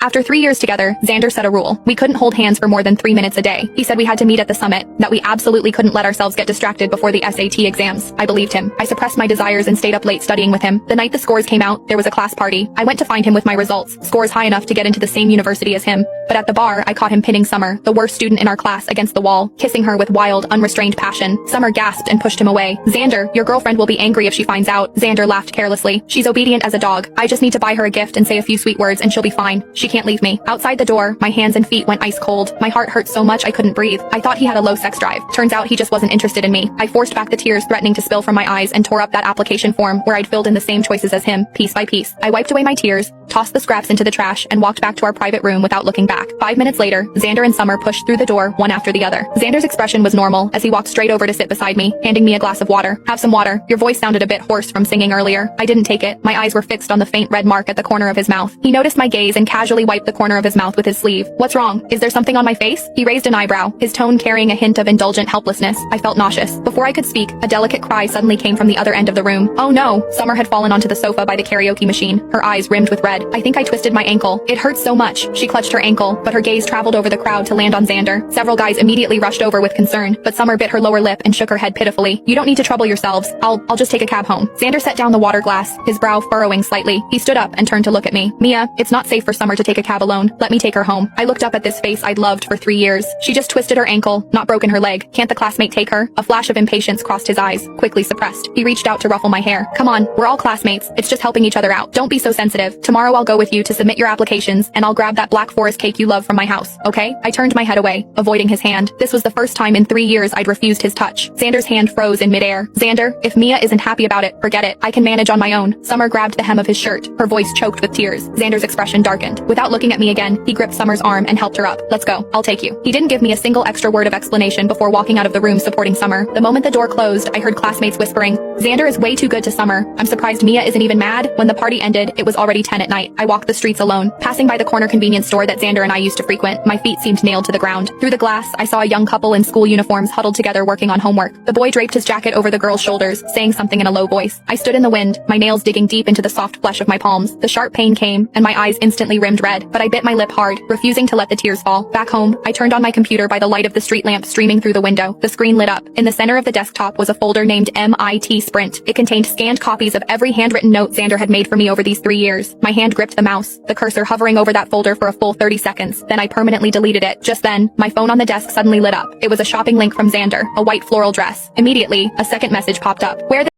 After 3 years together, Xander set a rule. We couldn't hold hands for more than 3 minutes a day. He said we had to meet at the summit, that we absolutely couldn't let ourselves get distracted before the SAT exams. I believed him. I suppressed my desires and stayed up late studying with him. The night the scores came out, there was a class party. I went to find him with my results, scores high enough to get into the same university as him. But at the bar, I caught him pinning Summer, the worst student in our class, against the wall, kissing her with wild, unrestrained passion. Summer gasped and pushed him away. "Xander, your girlfriend will be angry if she finds out." Xander laughed carelessly. "She's obedient as a dog. I just need to buy her a gift and say a few sweet words and she'll be fine. She can't leave me." Outside the door, my hands and feet went ice cold. My heart hurt so much I couldn't breathe. I thought he had a low sex drive. Turns out he just wasn't interested in me. I forced back the tears threatening to spill from my eyes and tore up that application form where I'd filled in the same choices as him, piece by piece. I wiped away my tears, tossed the scraps into the trash, and walked back to our private room without looking back. 5 minutes later, Xander and Summer pushed through the door, one after the other. Xander's expression was normal as he walked straight over to sit beside me, handing me a glass of water. "Have some water. Your voice sounded a bit hoarse from singing earlier." I didn't take it. My eyes were fixed on the faint red mark at the corner of his mouth. He noticed my gaze and casually wiped the corner of his mouth with his sleeve. "What's wrong? Is there something on my face?" He raised an eyebrow, his tone carrying a hint of indulgent helplessness. I felt nauseous. Before I could speak, a delicate cry suddenly came from the other end of the room. Oh no! Summer had fallen onto the sofa by the karaoke machine, her eyes rimmed with red. I think I twisted my ankle. It hurt so much. She clutched her ankle, but her gaze traveled over the crowd to land on Xander. Several guys immediately rushed over with concern, but Summer bit her lower lip and shook her head pitifully. "You don't need to trouble yourselves. I'll just take a cab home." Xander set down the water glass, his brow furrowing slightly. He stood up and turned to look at me. "Mia, it's not safe for Summer to take a cab alone. Let me take her home." I looked up at this face I'd loved for 3 years. She just twisted her ankle, not broken her leg. "Can't the classmate take her?" A flash of impatience crossed his eyes, quickly suppressed. He reached out to ruffle my hair. "Come on, we're all classmates. It's just helping each other out. Don't be so sensitive. Tomorrow I'll go with you to submit your applications, and I'll grab that Black Forest cake you love from my house, okay?" I turned my head away, avoiding his hand. This was the first time in 3 years I'd refused his touch. Xander's hand froze in midair. "Xander, if Mia isn't happy about it, forget it. I can manage on my own." Summer grabbed the hem of his shirt, her voice choked with tears. Xander's expression darkened. Without looking at me again, he gripped Summer's arm and helped her up. "Let's go. I'll take you." He didn't give me a single extra word of explanation before walking out of the room supporting Summer. The moment the door closed, I heard classmates whispering, "Xander is way too good to Summer. I'm surprised Mia isn't even mad." When the party ended, it was already 10 at night. I walked the streets alone, passing by the corner convenience store that Xander and I used to frequent. My feet seemed nailed to the ground. Through the glass, I saw a young couple in school uniforms huddled together working on homework. The boy draped his jacket over the girl's shoulders, saying something in a low voice. I stood in the wind, my nails digging deep into the soft flesh of my palms. The sharp pain came, and my eyes instantly rimmed red, but I bit my lip hard, refusing to let the tears fall. Back home, I turned on my computer by the light of the street lamp streaming through the window. The screen lit up. In the center of the desktop was a folder named MIT Sprint. It contained scanned copies of every handwritten note Xander had made for me over these 3 years. My hand gripped the mouse, the cursor hovering over that folder for a full 30 seconds. Then I permanently deleted it. Just then, my phone on the desk suddenly lit up. It was a shopping link from Xander, a white floral dress. Immediately, a second message popped up. "Wear